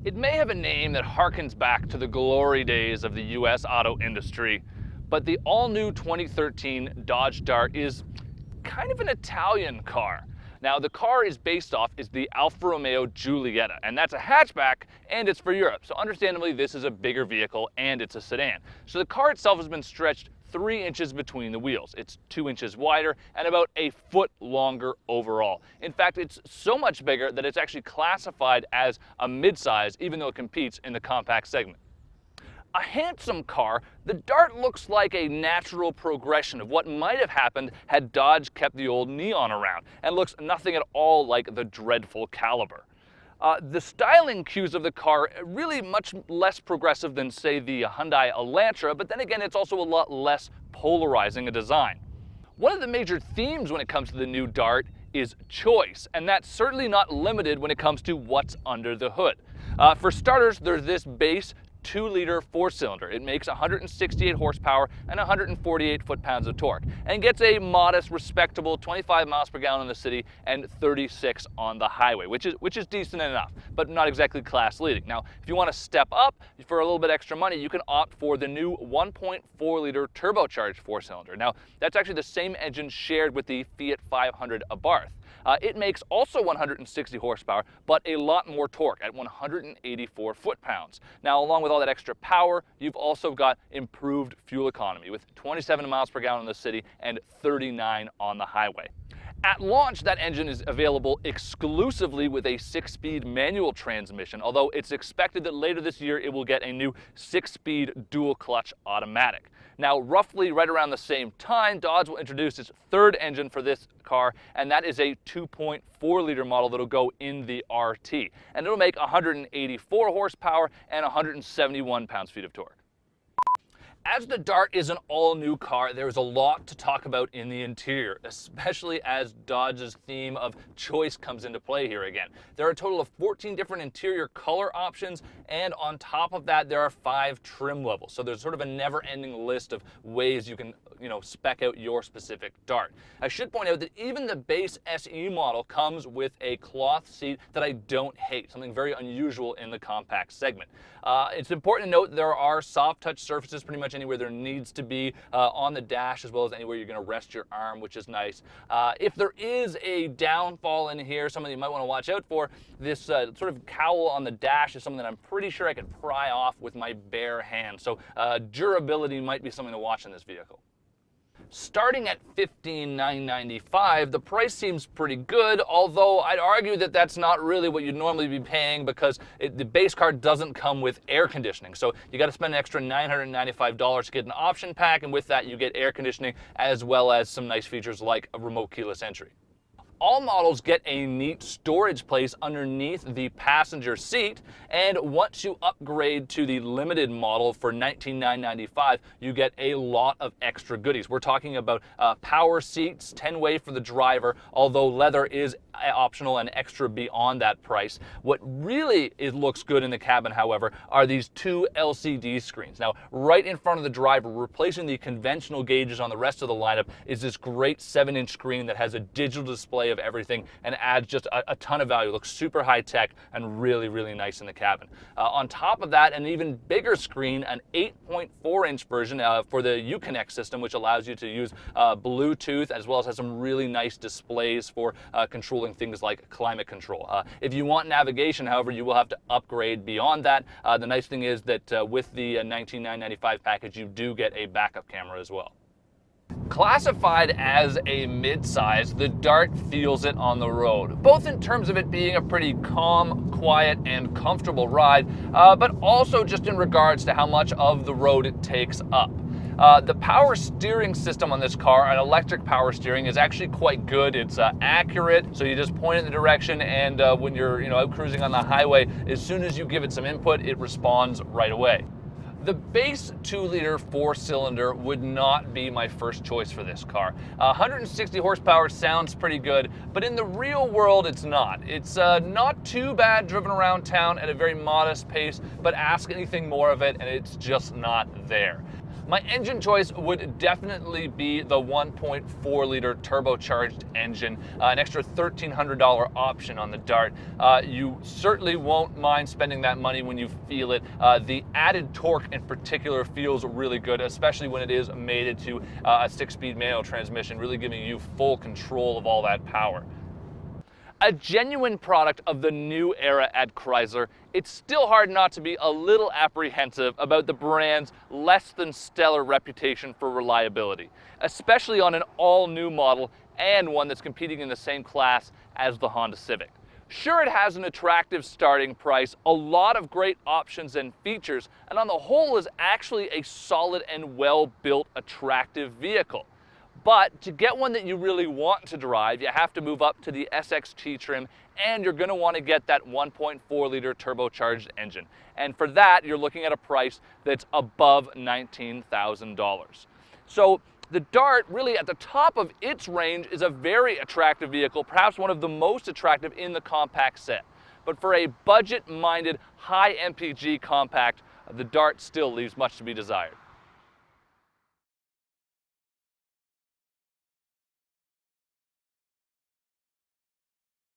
It may have a name that harkens back to the glory days of the US auto industry, but the all-new 2013 Dodge Dart is kind of an Italian car. Now, the car is based off is the Alfa Romeo Giulietta, and that's a hatchback, and it's for Europe. So understandably, this is a bigger vehicle, and it's a sedan. So the car itself has been stretched 3 inches between the wheels. It's 2 inches wider and about a foot longer overall. In fact, it's so much bigger that it's actually classified as a midsize, even though it competes in the compact segment. A handsome car, the Dart looks like a natural progression of what might have happened had Dodge kept the old Neon around, and looks nothing at all like the dreadful Caliber. The styling cues of the car are really much less progressive than, say, the Hyundai Elantra, but then again, it's also a lot less polarizing a design. One of the major themes when it comes to the new Dart is choice, and that's certainly not limited when it comes to what's under the hood. For starters, there's this base 2-liter 4-cylinder. It makes 168 horsepower and 148 foot-pounds of torque, and gets a modest, respectable 25 miles per gallon in the city and 36 on the highway, which is decent enough, but not exactly class-leading. Now, if you want to step up for a little bit extra money, you can opt for the new 1.4-liter turbocharged 4-cylinder. Now, that's actually the same engine shared with the Fiat 500 Abarth. It makes also 160 horsepower, but a lot more torque at 184 foot-pounds. Now, along with all that extra power, you've also got improved fuel economy with 27 miles per gallon in the city and 39 on the highway. At launch, that engine is available exclusively with a 6-speed manual transmission, although it's expected that later this year it will get a new 6-speed dual-clutch automatic. Now, roughly right around the same time, Dodge will introduce its third engine for this car, and that is a 2.4-liter model that'll go in the RT. And it'll make 184 horsepower and 171 pounds-feet of torque. As the Dart is an all-new car, there's a lot to talk about in the interior, especially as Dodge's theme of choice comes into play here again. There are a total of 14 different interior color options, and on top of that, there are 5 trim levels. So there's sort of a never-ending list of ways you can, spec out your specific Dart. I should point out that even the base SE model comes with a cloth seat that I don't hate, something very unusual in the compact segment. It's important to note there are soft touch surfaces pretty much anywhere there needs to be on the dash, as well as anywhere you're going to rest your arm, which is nice. If there is a downfall in here, something you might want to watch out for, this sort of cowl on the dash is something that I'm pretty sure I could pry off with my bare hand. So durability might be something to watch in this vehicle. Starting at $15,995, the price seems pretty good, although I'd argue that that's not really what you'd normally be paying because the base car doesn't come with air conditioning. So you got to spend an extra $995 to get an option pack, and with that you get air conditioning as well as some nice features like a remote keyless entry. All models get a neat storage place underneath the passenger seat, and once you upgrade to the limited model for $19,995, you get a lot of extra goodies. We're talking about power seats, 10-way for the driver, although leather is optional and extra beyond that price. What really looks good in the cabin, however, are these 2 LCD screens. Now, right in front of the driver, replacing the conventional gauges on the rest of the lineup, is this great 7-inch screen that has a digital display of everything and adds just a ton of value. It looks super high tech and really, really nice in the cabin. On top of that, an even bigger screen, an 8.4-inch version for the Uconnect system, which allows you to use Bluetooth, as well as has some really nice displays for controlling things like climate control. If you want navigation, however, you will have to upgrade beyond that. The nice thing is that with the $19,995 package, you do get a backup camera as well. Classified as a midsize, the Dart feels it on the road, both in terms of it being a pretty calm, quiet, and comfortable ride, but also just in regards to how much of the road it takes up. The power steering system on this car, an electric power steering, is actually quite good. It's accurate, so you just point in the direction, and when you're out cruising on the highway, as soon as you give it some input, it responds right away. The base 2-liter 4-cylinder would not be my first choice for this car. 160 horsepower sounds pretty good, but in the real world it's not. It's not too bad driven around town at a very modest pace, but ask anything more of it and it's just not there. My engine choice would definitely be the 1.4 liter turbocharged engine, an extra $1,300 option on the Dart. You certainly won't mind spending that money when you feel it. The added torque in particular feels really good, especially when it is mated to a 6-speed manual transmission, really giving you full control of all that power. A genuine product of the new era at Chrysler, it's still hard not to be a little apprehensive about the brand's less than stellar reputation for reliability, especially on an all-new model and one that's competing in the same class as the Honda Civic. Sure, it has an attractive starting price, a lot of great options and features, and on the whole is actually a solid and well-built, attractive vehicle. But to get one that you really want to drive, you have to move up to the SXT trim, and you're going to want to get that 1.4 liter turbocharged engine. And for that, you're looking at a price that's above $19,000. So the Dart, really at the top of its range, is a very attractive vehicle, perhaps one of the most attractive in the compact set. But for a budget-minded, high MPG compact, the Dart still leaves much to be desired.